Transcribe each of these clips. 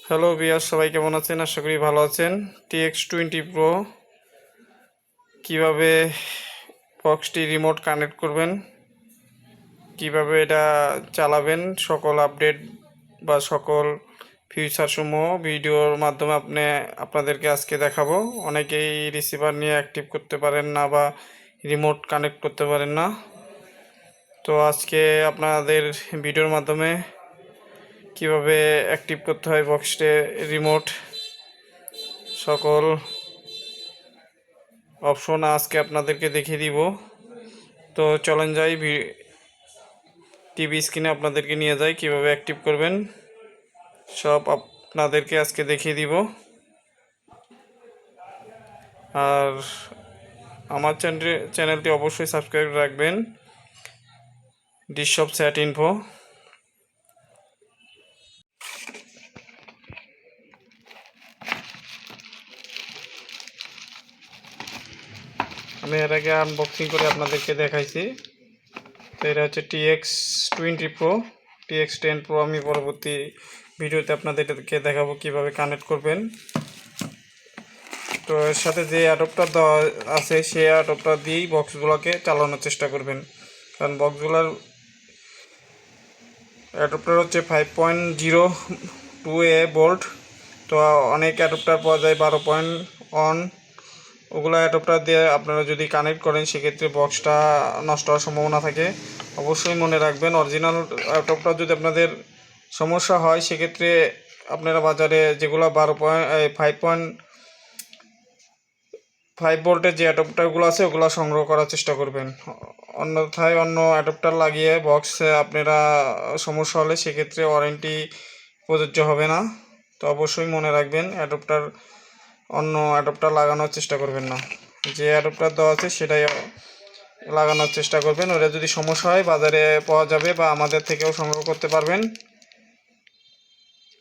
Hello viewers, সবাই কেমন আছেন? আশা করি ভালো আছেন। TX20 Pro কিভাবে বক্সটি রিমোট কানেক্ট করবেন, কিভাবে এটা চালাবেন, সকল আপডেট বা সকল ফিচার সমূহ ভিডিওর মাধ্যমে আপনাদেরকে আজকে দেখাবো। অনেকেই রিসিভার নিয়ে অ্যাক্টিভ করতে পারেন না বা রিমোট কানেক্ট করতে পারেন না। তো আজকে আপনাদের ভিডিওর মাধ্যমে কিভাবে অ্যাক্টিভ করতে হয় বক্সটে রিমোট, সকল অপশন আজকে আপনাদেরকে দেখিয়ে দিব। তো চলেন যাই টিভি স্ক্রিনে আপনাদেরকে নিয়ে যাই, কিভাবে অ্যাক্টিভ করবেন সব আপনাদেরকে আজকে দেখিয়ে দিব। আর আমার চ্যানেলটি অবশ্যই সাবস্ক্রাইব রাখবেন, ডিশপ স্যাট ইনফো। আমি এর আগে আনবক্সিং করে আপনাদেরকে দেখাইছি। তো এটা হচ্ছে TX20 Pro, TX10 Pro আমি পরবর্তী ভিডিওতে আপনাদেরকে দেখাবো কিভাবে কানেক্ট করবেন। তো এর সাথে যে অ্যাডাপ্টার দেওয়া আছে সেই অ্যাডাপ্টার দিয়েই বক্সগুলোকে চালানোর চেষ্টা করবেন, কারণ বক্সগুলোর অ্যাডাপ্টার হচ্ছে 5.02A ভোল্ট। তো অনেক অ্যাডাপ্টার পাওয়া যায় 12.1, ওগুলো অ্যাডাপ্টার দিয়ে আপনারা যদি কানেক্ট করেন সেক্ষেত্রে বক্সটা নষ্ট হওয়ার সম্ভাবনা থাকে। অবশ্যই মনে রাখবেন, অরিজিনাল অ্যাডাপ্টার যদি আপনাদের সমস্যা হয় সেক্ষেত্রে আপনারা বাজারে যেগুলো 5.5 ভোল্টের যে অ্যাডাপ্টারগুলো আছে ওগুলো সংগ্রহ করার চেষ্টা করবেন। অন্যথায় অন্য অ্যাডাপ্টার লাগিয়ে বক্সে আপনারা সমস্যা হলে সেক্ষেত্রে ওয়ারেন্টি প্রযোজ্য হবে না। তো অবশ্যই মনে রাখবেন, অন্য অ্যাডাপ্টার লাগানোর চেষ্টা করবেন না, যে অ্যাডাপ্টার দেওয়া আছে সেটাই লাগানোর চেষ্টা করবেন। ওটা যদি সমস্যা হয় বাজারে পাওয়া যাবে বা আমাদের থেকেও সংগ্রহ করতে পারবেন।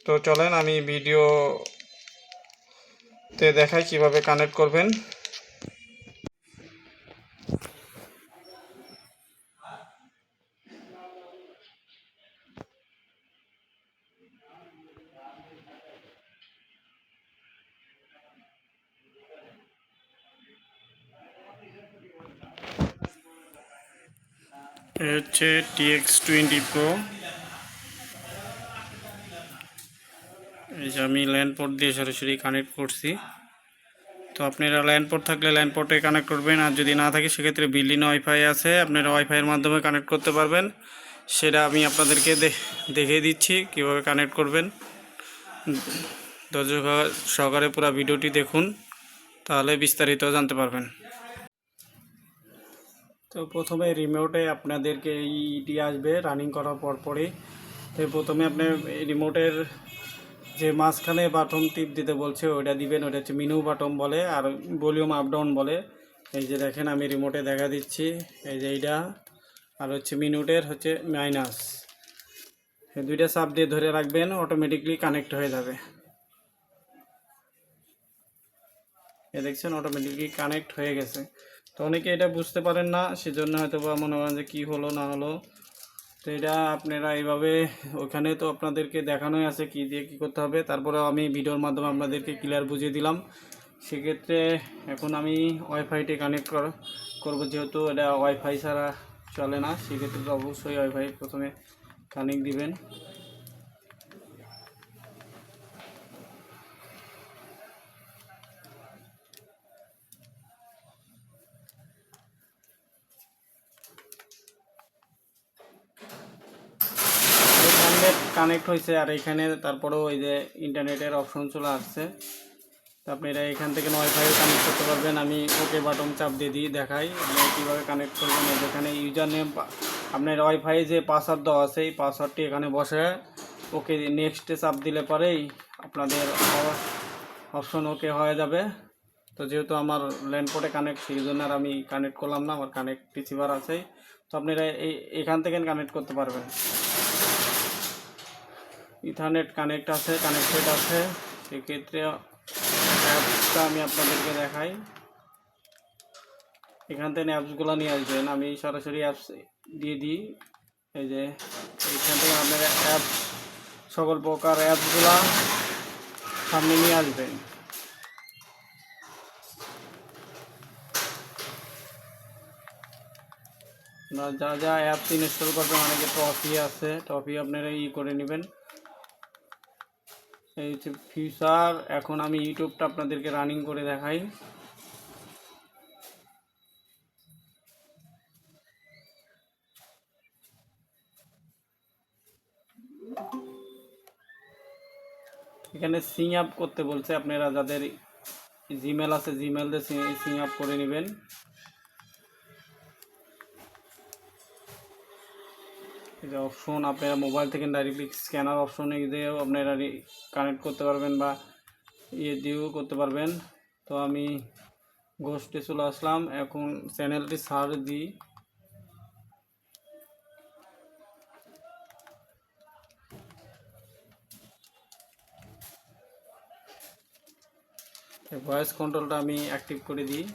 তো চলেন আমি ভিডিওতে দেখাই কিভাবে কানেক্ট করবেন। হচ্ছে TX20 Pro। এই যে আমি ল্যান্ড পোর্ট দিয়ে সরাসরি কানেক্ট করছি। তো আপনারা ল্যান্ড পোর্ট থাকলে ল্যান্ড পোর্টে কানেক্ট করবেন, আর যদি না থাকে সেক্ষেত্রে বিল্ডিং ওয়াইফাই আছে, আপনারা ওয়াইফাইয়ের মাধ্যমে কানেক্ট করতে পারবেন। সেটা আমি আপনাদেরকে দেখিয়ে দিচ্ছি কিভাবে কানেক্ট করবেন। ধৈর্য সহকারে পুরো ভিডিওটি দেখুন, তাহলে বিস্তারিত জানতে পারবেন। তো প্রথমে রিমোটে আপনাদেরকে এইটি আসবে রানিং করার পরই। তো প্রথমে আপনার রিমোটের যে মাঝখানে বাটন টিপ দিতে বলছে ওটা দিবেন, ওটা হচ্ছে মেনু বাটন বলে, আর ভলিউম আপ ডাউন বলে। এই যে দেখেন আমি রিমোটে দেখা দিচ্ছি, এই যে এইটা, আর হচ্ছে মিনিটের হচ্ছে মাইনাস। এই দুইটা চাপ দিয়ে ধরে রাখবেন, অটোমেটিকলি কানেক্ট হয়ে যাবে। এ দেখছেন অটোমেটিকলি কানেক্ট হয়ে গেছে। তো অনেকে এটা বুঝতে পারেন না, সেজন্য হয়তো বা মনে করেন যে কী হলো না হলো। তো এটা আপনারা এইভাবে, ওখানে তো আপনাদেরকে দেখানোই আছে কি দিয়ে কী করতে হবে, তারপরে আমি ভিডিওর মাধ্যমে আপনাদেরকে ক্লিয়ার বুঝিয়ে দিলাম। সেক্ষেত্রে এখন আমি ওয়াইফাইটি কানেক্ট করব, যেহেতু এটা ওয়াইফাই ছাড়া চলে না, সেক্ষেত্রে অবশ্যই ওয়াইফাই প্রথমে কানেক্ট দিবেন। কানেক্ট হয়েছে, আর এখানে তারপরেও এই যে ইন্টারনেটের অপশন চলে আসছে। তো আপনারা এখান থেকে ওয়াইফাই কানেক্ট করতে পারবেন। আমি ওকে বাটন চাপ দিয়ে দেখাই আপনারা কীভাবে কানেক্ট করবেন। এখানে ইউজার নেম, আপনার ওয়াইফাই যে পাসওয়ার্ড দেওয়া আছে এই পাসওয়ার্ডটি এখানে বসে ওকে নেক্সটে চাপ দিলে পরেই আপনাদের অপশন ওকে হয়ে যাবে। তো যেহেতু আমার ল্যান্ড পোর্টে কানেক্ট, সেই জন্য আর আমি কানেক্ট করলাম না, আমার কানেক্ট রিসিভার আছেই। তো আপনারা এখান থেকে কানেক্ট করতে পারবেন। ইথারনেট কানেক্টেড আছে। সেক্ষেত্রে অ্যাপসটা আমি আপনাদেরকে দেখাই। এখান থেকে অ্যাপসগুলো নিয়ে আসবেন, আমি সরাসরি অ্যাপস দিয়ে দিই। এই যে এইখান থেকে আপনারা অ্যাপস, সকল প্রকার অ্যাপসগুলো সামনে নিয়ে আসবেন। যা যা অ্যাপস ইনস্টল করবেন, অনেকে টপি আছে, টপি আপনারা করে নেবেন। এই হচ্ছে ফিচার। এখন আমি ইউটিউবটা আপনাদেরকে রানিং করে দেখাই। এখানে সিং আপ করতে বলছে, আপনারা যাদের জিমেল আছে জিমেল দিয়ে সিং আপ করে নেবেন। এই যে অপশন, আপনারা মোবাইল থেকে ডাইরেক্টলি স্ক্যানার অপশনে দিয়েও আপনারা কানেক্ট করতে পারবেন বা দিয়েও করতে পারবেন। তো আমি ঘোস্টে চলে আসলাম, এখন চ্যানেলটি সার্চ দিই। ভয়েস কন্ট্রোলটা আমি অ্যাক্টিভ করে দিই।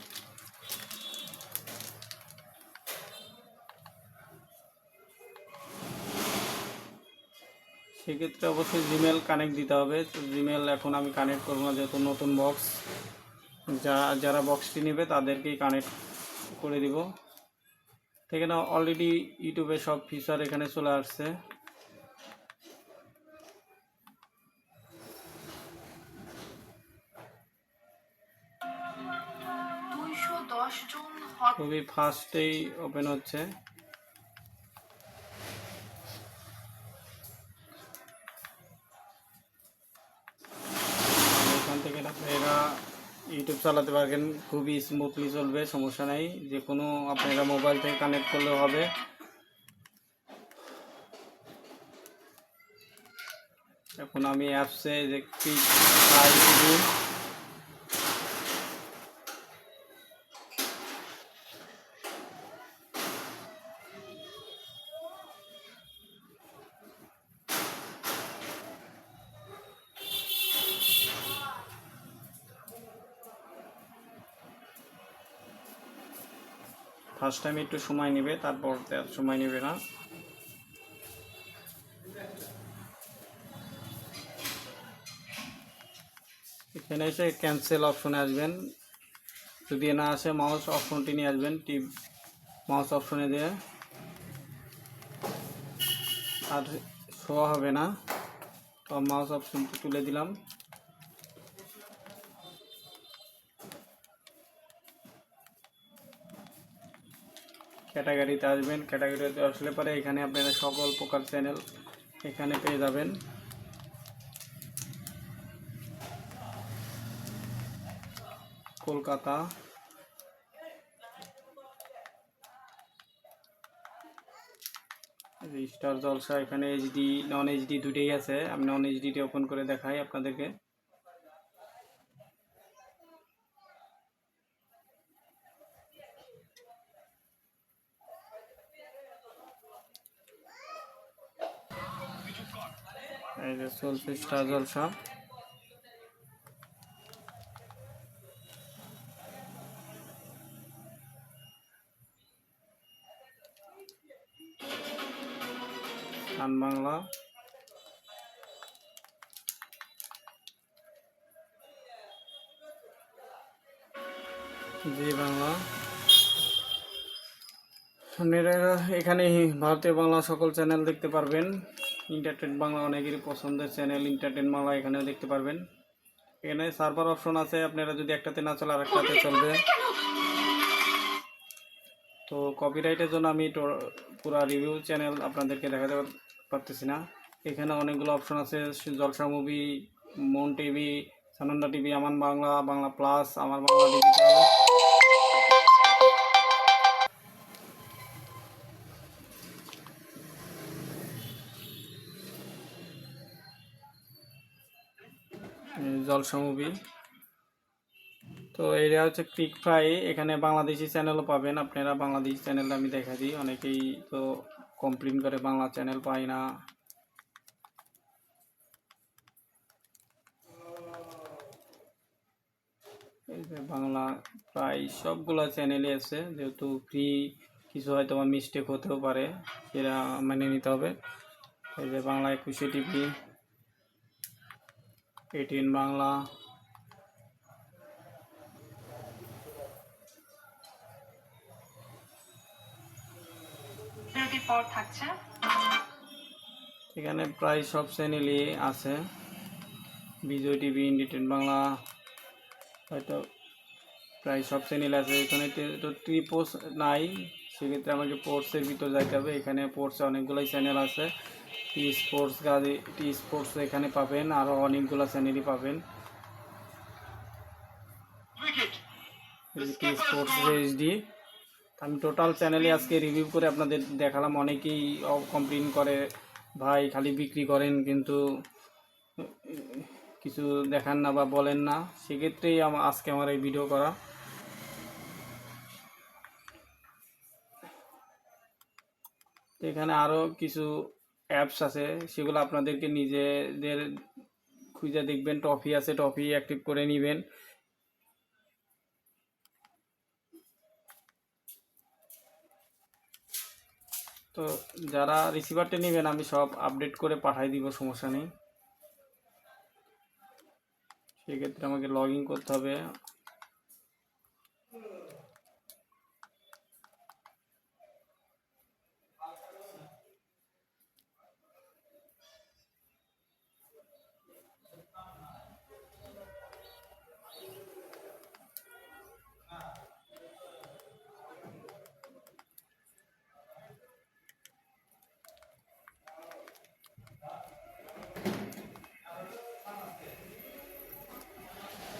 সেক্ষেত্রে অবশ্যই জিমেল কানেক্ট দিতে হবে। তো জিমেল এখন আমি কানেক্ট করবো না, যেহেতু নতুন বক্স। যারা বক্সটি নেবে তাদেরকেই কানেক্ট করে দিব। এখানে অলরেডি ইউটিউবে সব ফিচার এখানে চলে আসছে। খুবই ফাস্টেই ওপেন হচ্ছে। এখান থেকে আপনারা ইউটিউব চালাতে পারবেন, খুবই স্মুথলি চলবে, সমস্যা নেই। যে কোনো আপনারা মোবাইল থেকে কানেক্ট করলেও হবে। এখন আমি অ্যাপসে দেখছি ফার্স্ট টাইম একটু সময় নেবে, তারপর সময় নেবে না। এখানে এসে ক্যান্সেল অপশনে আসবেন, যদি না আসে মাউস অপশনটি নিয়ে আসবেন, মাউস অপশনে দিয়ে আর শো হবে না। তো মাউস অপশনটি তুলে দিলাম। ক্যাটাগরিতে আসবেন, ক্যাটাগরিতে আসলে পরে এখানে আপনারা সকল প্রকার চ্যানেল এখানে পেয়ে যাবেন। কলকাতা, স্টার জলসা, এখানে এইচডি নন এইচডি দুটোই আছে। আমি নন এইচডিতে ওপেন করে দেখাই আপনাদেরকে। এই যে চলছে স্টার জলসা। গান বাংলা, জি বাংলা। আপনারা এখানে ভারতীয় বাংলা সকল চ্যানেল দেখতে পারবেন। এন্টারটেন বাংলা অনেকেরই পছন্দের চ্যানেল, এন্টারটেন বাংলা এখানেও দেখতে পারবেন। এখানে সার্ভার অপশন আছে, আপনারা যদি একটাতে না চলে আরেকটাতে চলবে। তো কপিরাইটের জন্য আমি পুরা রিভিউ চ্যানেল আপনাদেরকে দেখাতে পারতেছি না। এখানে অনেকগুলো অপশন আছে, জলসা মুভি, মন টিভি, সানন্দা টিভি, আমার বাংলা, বাংলা প্লাস, আমার বাংলা ডিজিটাল। জলসা মুভি। তো এটা হচ্ছে ক্লিক ফ্রাই, এখানে বাংলাদেশি চ্যানেলও পাবেন। আপনারা বাংলাদেশি চ্যানেলটা আমি দেখা দিই, অনেকেই তো কমপ্লেন করে বাংলা চ্যানেল পাই না। এই যে বাংলা প্রায় সবগুলো চ্যানেলই আছে, যেহেতু ফ্রি কিছু হয়তো বা মিস্টেক হতেও পারে, সেটা মেনে নিতে হবে। এই যে বাংলা 21 টিভি, 18 বাংলা, এখানে প্রায় সব চ্যানেলই আছে। বিজয় টিভি, ইন্ডিটেন বাংলা, হয়তো প্রায় সব চ্যানেল আছে। এখানে তো পোস্ট নাই, সেক্ষেত্রে আমাকে পোর্টসের ভিতর যাইতে হবে। এখানে পোর্টসে অনেকগুলোই চ্যানেল আছে। টি স্পোর্টস গাড়ি, টি স্পোর্টস এখানে পাবেন, আরও অনেকগুলো চ্যানেলই পাবেন। টি স্পোর্টস এইচডি, আমি টোটাল চ্যানেলে আজকে রিভিউ করে আপনাদের দেখালাম। অনেকেই কমপ্লেন করে, ভাই খালি বিক্রি করেন কিন্তু কিছু দেখান না বা বলেন না, সেক্ষেত্রেই আজকে আমার এই ভিডিও করা। এখানে আরও কিছু অ্যাপস আছে, সেগুলো আপনাদেরকে নিজেদের খুঁজে দেখবেন। টফি আছে, টফি অ্যাক্টিভ করে নেবেন। তো যারা রিসিভারটা নেবেন আমি সব আপডেট করে পাঠাই দিব, সমস্যা নেই। সেক্ষেত্রে আমাকে লগ ইন করতে হবে।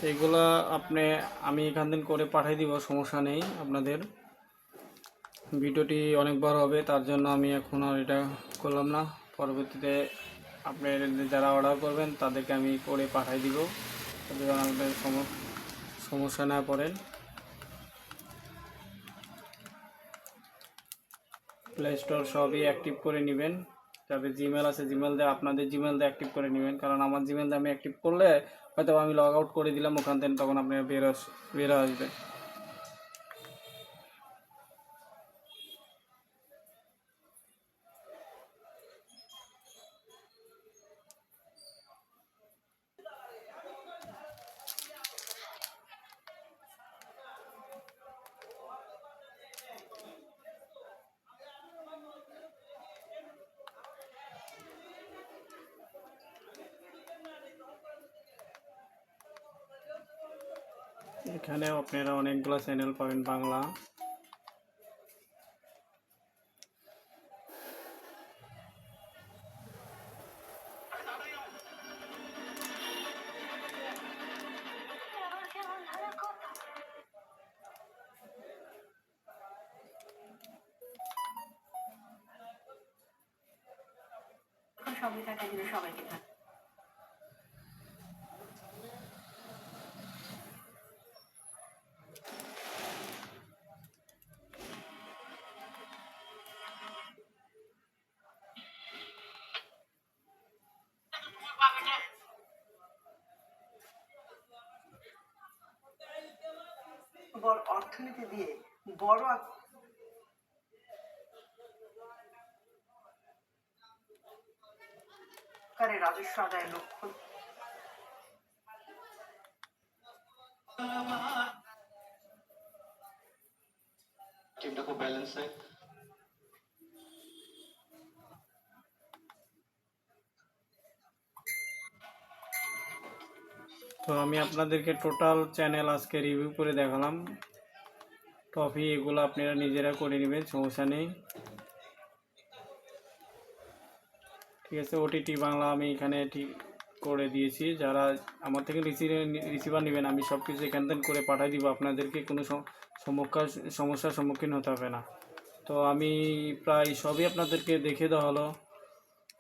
তো এগুলো আমি এখান থেকে করে পাঠিয়ে দিব, সমস্যা নেই আপনাদের। ভিডিওটি অনেক বড় হবে, তার জন্য আমি এখন আর এটা করলাম না। পরবর্তীতে আপনার যারা অর্ডার করবেন তাদেরকে আমি করে পাঠিয়ে দিব, তাদের আপনাদের সমস্যা না পড়েন। প্লে স্টোর সবই অ্যাক্টিভ করে নেবেন। তবে জিমেল আছে, জিমেল দিয়ে আপনাদের জিমেল দিয়ে অ্যাক্টিভ করে নেবেন, কারণ আমার জিমেল দিয়ে আমি অ্যাক্টিভ করলে হয়তো আমি লগ আউট করে দিলাম ওখান থেকে, তখন আপনার বেরো আসবে। এখানেও আপনারা অনেকগুলো চ্যানেল পাবেন বাংলা। সবাইকে বড় অর্থনীতি দিয়ে বড় আকারে রাজস্ব আদায়ের লক্ষ্য টিমটা খুব ব্যালেন্স হয়। তো আমি আপনাদেরকে টোটাল চ্যানেল আজকে রিভিউ করে দেখালাম। টফি এগুলো আপনারা নিজেরা করে নেবেন, সমস্যা নেই। ঠিক আছে, ওটিটি বাংলা আমি এখানে ঠিক করে দিয়েছি। যারা আমার থেকে রিসিভার নেবেন আমি সব কিছু এখান থেকে করে পাঠিয়ে দিব, আপনাদেরকে কোনো সমস্যার সম্মুখীন হতে হবে না। তো আমি প্রায় সবই আপনাদেরকে দেখে দেওয়া হলো।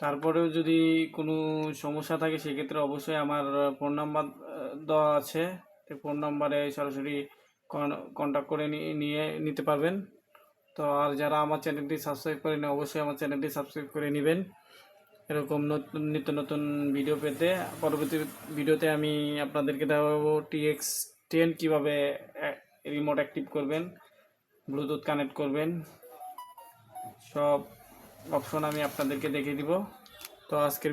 তারপরেও যদি কোনো সমস্যা থাকে সেক্ষেত্রে অবশ্যই আমার ফোন নাম্বার দেওয়া আছে, ফোন নাম্বারে সরাসরি কন্ট্যাক্ট করে নিতে পারবেন। তো আর যারা আমার চ্যানেলটি সাবস্ক্রাইব করেন অবশ্যই আমার চ্যানেলটি সাবস্ক্রাইব করে নেবেন, এরকম নিত্য নতুন ভিডিও পেতে। পরবর্তী ভিডিওতে আমি আপনাদেরকে দেখাবো TX10 কীভাবে রিমোট অ্যাক্টিভ করবেন, ব্লুটুথ কানেক্ট করবেন, সব অপশন আমি আপনাদেরকে দেখিয়ে দিব। তো আজকের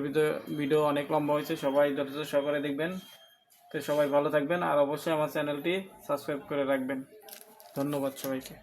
ভিডিও অনেক লম্বা হয়েছে, সবাই ধৈর্য সহকারে দেখবেন। তো সবাই ভালো থাকবেন আর অবশ্যই আমার চ্যানেলটি সাবস্ক্রাইব করে রাখবেন। ধন্যবাদ সবাইকে।